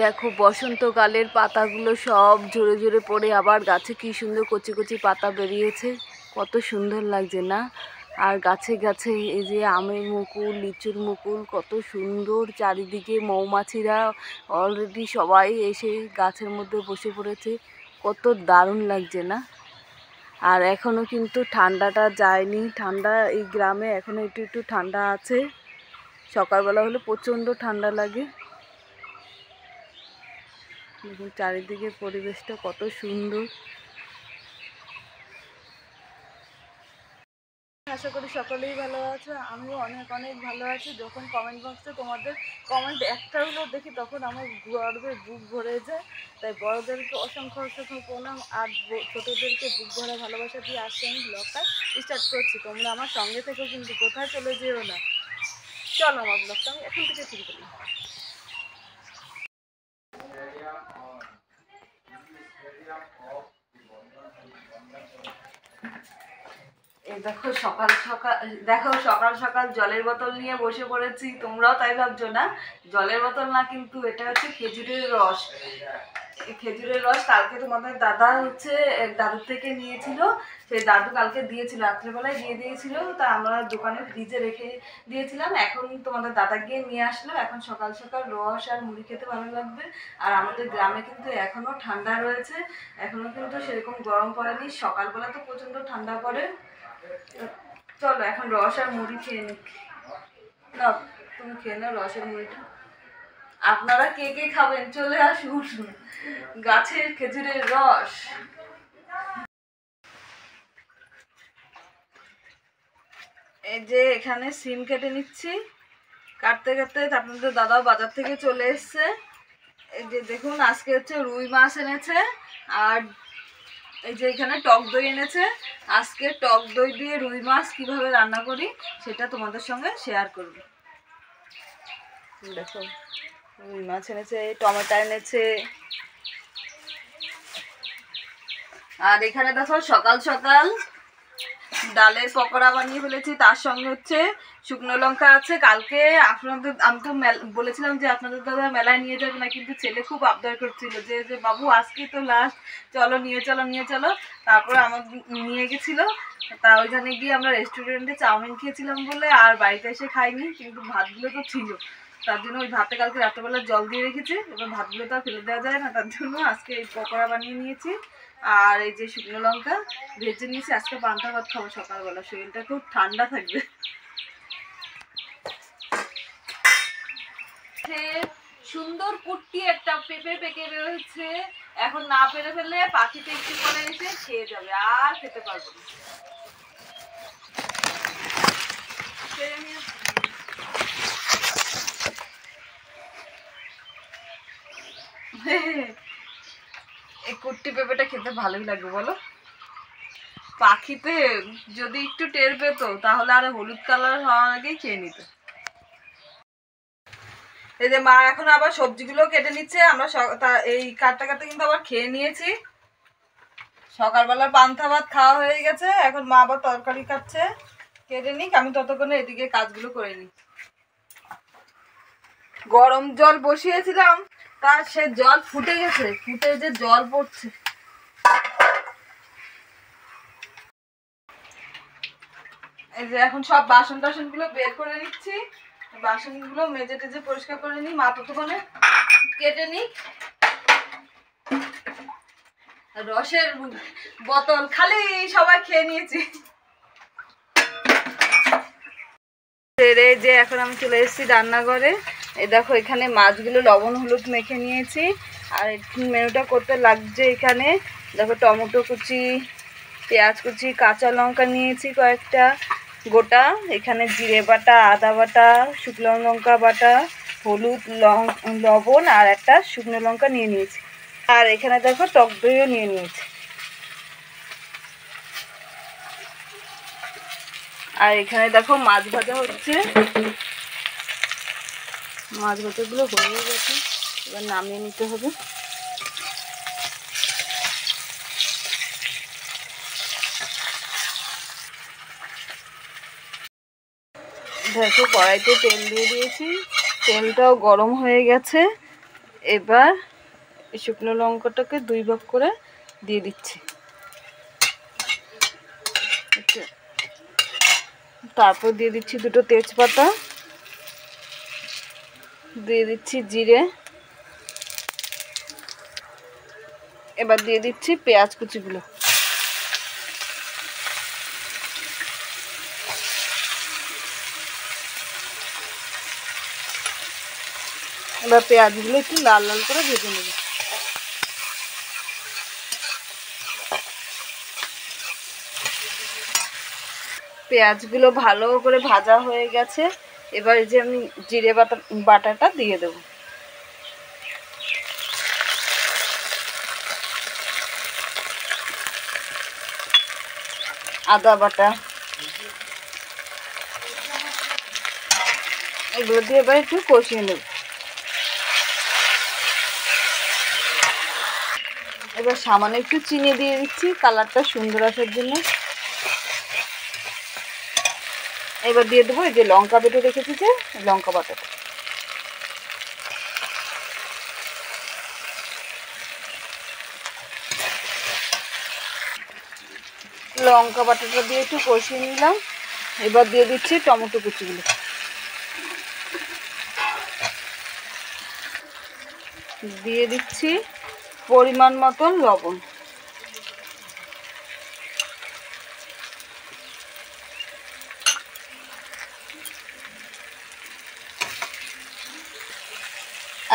দেখো বসন্তকালের পাতাগুলো সব ঝরে ঝরে পড়ে আবার গাছে কি সুন্দর কচি কচি পাতা বেরিয়েছে, কত সুন্দর লাগছে না? আর গাছে গাছে এই যে আমের মুকুল, লিচুর মুকুল, কত সুন্দর। চারিদিকে মৌমাছিরা অলরেডি সবাই এসে গাছের মধ্যে বসে পড়েছে, কত দারুণ লাগছে না? আর এখনও কিন্তু ঠান্ডাটা যায়নি, ঠান্ডা এই গ্রামে এখনও একটু একটু ঠান্ডা আছে। সকালবেলা হলে প্রচণ্ড ঠান্ডা লাগে। দেখুন চারিদিকে পরিবেশটা কত সুন্দর। আশা করি সকলেই ভালো আছে, আমিও অনেক অনেক ভালো আছি। যখন কমেন্ট বক্সে তোমাদের কমেন্ট একটা হলেও দেখি তখন আমার গর্বে বুক ভরে যায়। তাই বড়োদেরকে অসংখ্য অসংখ্য প্রণাম, আর ছোটোদেরকে বুক ভরা ভালোবাসা দিয়ে আসছে আমি ব্লগটা স্টার্ট করছি। তোমরা আমার সঙ্গে থেকেও কিন্তু কোথায় চলে যেও না। চলো আমার ব্লগটা আমি এখন থেকে শুরু করি। এই দেখো সকাল সকাল জলের বোতল নিয়ে বসে পড়েছি। তোমরাও তাই ভাবছো না? জলের বোতল না, কিন্তু এটা হচ্ছে খেজুরের রস। খেজুরের রস কালকে তোমাদের দাদা দাদুর থেকে নিয়েছিল। সেই দাদু কালকে দিয়েছিল, রাত্রেবেলায় দিয়ে দিয়েছিল। তা আমরা দোকানে ফ্রিজে রেখে দিয়েছিলাম। এখন তোমাদের দাদা গিয়ে নিয়ে আসলো। এখন সকাল সকাল রস আর মুড়ি খেতে ভালো লাগবে। আর আমাদের গ্রামে কিন্তু এখনো ঠান্ডা রয়েছে, এখনো কিন্তু সেরকম গরম পড়েনি। সকালবেলা তো প্রচণ্ড ঠান্ডা পড়ে। চলো এখন রস আর মুড়ি খেয়ে নি। না তুমি খেয়ে নাও রসের মুড়িটা। আপনারা কে কে খাবেন চলে আসুন, গাছের খেজুরের রস। এই যে এখানে সিম কেটে নিচ্ছি, কাটতে কাটতে আপনাদের দাদাও বাজার থেকে চলে এসছে। এই যে দেখুন আজকে হচ্ছে রুই মাছ এনেছে, আর এই যে এখানে টক দই এনেছে। আজকে টক দই দিয়ে রুই মাছ কিভাবে রান্না করি সেটা তোমাদের সঙ্গে শেয়ার করব। দেখো রুই মাছ এনেছে, টমেটো এনেছে। আর এখানে দেখো সকাল সকাল ডালের পকোড়া বানিয়ে ফেলেছি, তার সঙ্গে হচ্ছে শুকনো লঙ্কা আছে। কালকে আমি তো বলেছিলাম যে আপনাদের দাদা মেলায় নিয়ে যাবে না, কিন্তু ছেলে খুব আবদার করছিল যে যে বাবু আজকে তো লাস্ট, চলো নিয়ে চলো নিয়ে চলো। তারপরে আমার নিয়ে গেছিলো। তা ওইখানে গিয়ে আমরা রেস্টুরেন্টে চাউমিন খেয়েছিলাম বলে আর বাড়িতে এসে খাইনি, কিন্তু ভাতগুলো তো ছিল। তার জন্য ওই ভাতে কালকে রাত্রেবেলা জল দিয়ে রেখেছি, এবার ভাতগুলো তো আর ফেলে দেওয়া যায় না, তার জন্য আজকে এই পকোড়া বানিয়ে নিয়েছি। আর এই যে শুকনো লঙ্কা ভেজে নিয়েছি। আজকে পান্তা ভাত খাবো সকালবেলা, শরীরটা খুব ঠান্ডা থাকবে। সুন্দর কুট্টি একটা পেঁপে পেকে রয়েছে, এখন না পেরে ফেললে পাখিতে একটু করে এসে খেয়ে যাবে, আর খেতে পারবো না। এই কুট্টি পেঁপেটা খেতে ভালোই লাগবে বলো? পাখিতে যদি একটু টের পেতো তাহলে আর হলুদ কালার হওয়ার আগেই খেয়ে নিত। এই যে মা এখন আবার সবজিগুলো কেটে নিচ্ছে। আমরা এই কাটতে কাটতে কিন্তু আবার খেয়ে নিয়েছি। সকালবেলার পান্তা ভাত খাওয়া হয়ে গেছে, এখন মা আবার তরকারি কাটছে। কেটে নিক, আমি ততক্ষণে এদিকে কাজগুলো করে নিই। গরম জল বসিয়েছিলাম, তার সে জল ফুটে গেছে, ফুটে যে জল পড়ছে। এই যে এখন সব বাসন টাসনগুলো বের করে নিচ্ছি, বাসনগুলো মেজে টেজে পরিষ্কার করে নিই। মা ততক্ষণে কেটে নিই। রসের বোতল খালি, সবাই খেয়ে নিয়েছি। এই যে এখন আমি চলে এসেছি রান্নাঘরে। এই দেখো এখানে মাছগুলো লবণ হলুদ মেখে নিয়েছি। আর মেনুটা করতে লাগছে এখানে দেখো টমেটো কুচি, পেঁয়াজ কুচি, কাঁচা লঙ্কা নিয়েছি কয়েকটা গোটা, এখানে জিরে বাটা, আদা বাটা, শুকনো লঙ্কা বাটা, হলুদ লবণ আর একটা শুকনো লঙ্কা নিয়ে নিয়েছি। আর এখানে দেখো টক দইও নিয়ে নিয়েছি। আর এখানে দেখো মাছ ভাজা হচ্ছে, মাছ ভাজাগুলো হয়ে গেছে, এবার নামিয়ে নিতে হবে। দেখো কড়াইতে তেল দিয়ে দিয়েছি, তেলটাও গরম হয়ে গেছে। এবার এই শুকনো লঙ্কাটাকে 2 ভাগ করে দিয়ে দিচ্ছি। তারপর দিয়ে দিচ্ছি 2টো তেজপাতা, দিয়ে দিচ্ছি জিরে, এবার দিয়ে দিচ্ছি পেঁয়াজ কুচিগুলো। এবার পেঁয়াজগুলো একটু লাল লাল করে ভেজে নেব। পেঁয়াজগুলো ভালো করে ভাজা হয়ে গেছে। এবার এই যে আমি জিরে বাটাটা দিয়ে দেব। আদা বাটা, এগুলো দিয়ে এবার একটু কষিয়ে নেব। এবার সামান্য একটু চিনি দিয়ে দিচ্ছি কালারটা সুন্দর আসার জন্য। এবার দিয়ে দেবো এই যে লঙ্কা বেটে রেখেছি, যে লঙ্কা বাটাটা। লঙ্কা বাটাটা দিয়ে একটু কষিয়ে নিলাম। এবার দিয়ে দিচ্ছি টমেটো কুচিগুলো, দিয়ে দিচ্ছি পরিমাণ মতন লবণ।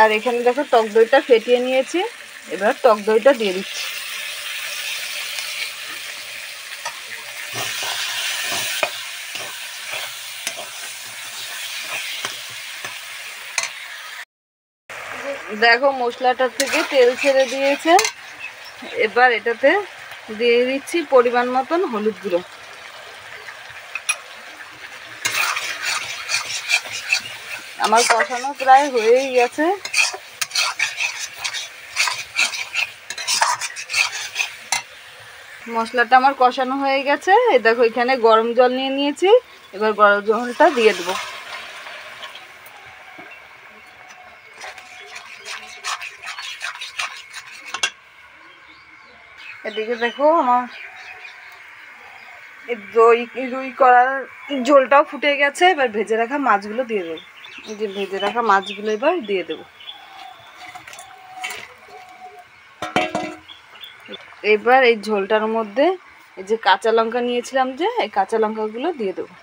আর এখানে দেখো টক দইটা ফেটিয়ে নিয়েছি, এবার টক দইটা দিয়ে দিচ্ছি। দেখো মশলাটার থেকে তেল ছেড়ে দিয়েছে। এবার এটাতে দিয়ে দিচ্ছি পরিমাণ মতন হলুদ গুঁড়ো। আমার কষানো প্রায় হয়েই গেছে। মশলাটা আমার কষানো হয়ে গেছে। এই দেখো এখানে গরম জল নিয়ে নিয়েছি, এবার গরম জলটা দিয়ে দেবো। এদিকে দেখো আমার দই করার ঝোলটাও ফুটে গেছে। এবার ভেজে রাখা মাছগুলো দিয়ে দেবো। এই যে ভেজে রাখা মাছগুলো এবার দিয়ে দেবো। এবার এই ঝোলটার মধ্যে এই যে কাঁচা লঙ্কা নিয়েছিলাম, যে এই কাঁচা লঙ্কাগুলো দিয়ে দেবো।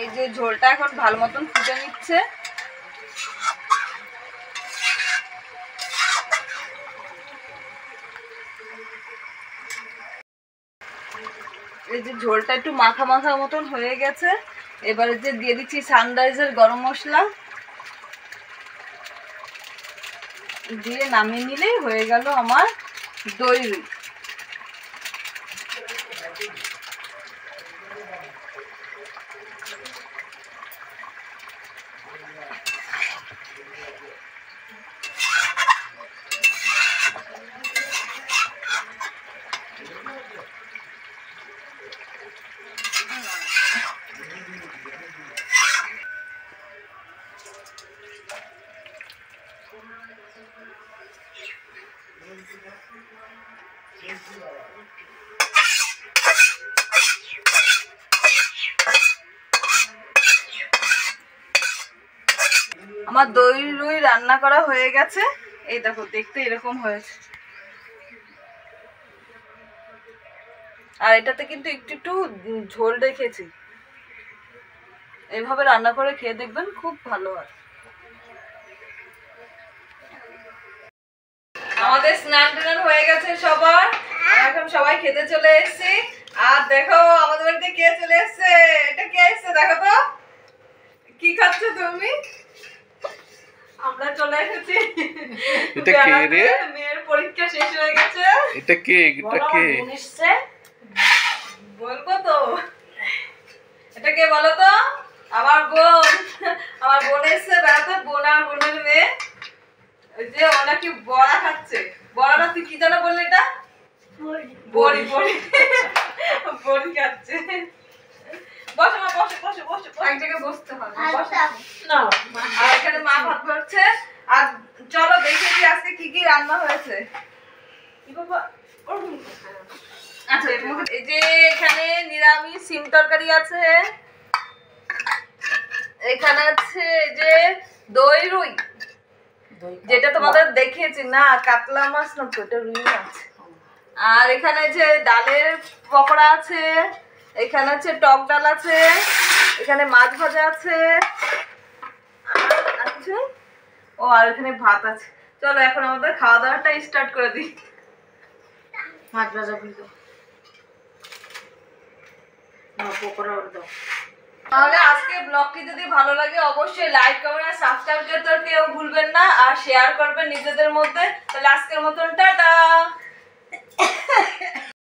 এই যে ঝোলটা এখন ভালো মতন ফুটে নিচ্ছে। এই যে ঝোলটা একটু মাখা মাখা মতন হয়ে গেছে। এবারে যে দিয়ে দিচ্ছি সানরাইজের গরম মশলা, দিয়ে নামিয়ে নিলেই হয়ে গেল আমার দই রুই। আমার দই রুই রান্না করা হয়ে গেছে। এই দেখো দেখতে এরকম হয়েছে। আর এটাতে কিন্তু একটু একটু ঝোল রেখেছি। এইভাবে রান্না করে খেয়ে দেখবেন, খুব ভালো হয়। আমাদের স্নান টান হয়ে গেছে সবার, এখন সবাই খেতে চলে এসেছি। আর দেখো আমাদের বাড়িতে কে চলে এসছে। এটা কে এসছে দেখো তো। কি খাচ্ছ তুমি? আমরা চলে এসেছি। এটা কে রে? মেয়ের পরীক্ষা শেষ হয়ে গেছে। এটা কে? এটা কে? বলবো তো। এটা কে বলো তো? আমার বোন। আমার বোন এসছে বেড়াতে, বোন আর বোনের মেয়ে। ওই যে ও নাকি বড়া খাচ্ছে। বড়াটা তুই কি জানো বললি? এটা বড়ি। বড়ি বড়ি খাচ্ছে। বসো মা, বসো বসো বসো, এক জায়গায় বসতে হবে, বসো। আর এখানে মা ভাত করছে। আর চলো দেখে দিই আজকে কি কি রান্না হয়েছে। আচ্ছা, এই যে এখানে নিরামিষ সিম তরকারি আছে, এখানে আছে এই যে দই রুই, যেটা তোমাদের দেখিয়েছি না, কাতলা মাছ না তো, এটা রুই মাছ। আর এখানে যে ডালের পকোড়া আছে, এখানে আছে টক ডাল আছে, এখানে মাছ ভাজা আছে, আর কিছু নেই? ও আর এখানে ভাত আছে। চলো এখন আমাদের খাওয়া দাওয়াটা স্টার্ট করে দিই। মাছ ভাজা কিন্তু পকোড়া ওর দাও। তাহলে আজকে ব্লগটি যদি ভালো লাগে অবশ্যই লাইক কমেন্ট আর সাবস্ক্রাইব করতে কেউ ভুলবেন না, আর শেয়ার করবেন নিজেদের মধ্যে। তাহলে আজকের মতন টাটা।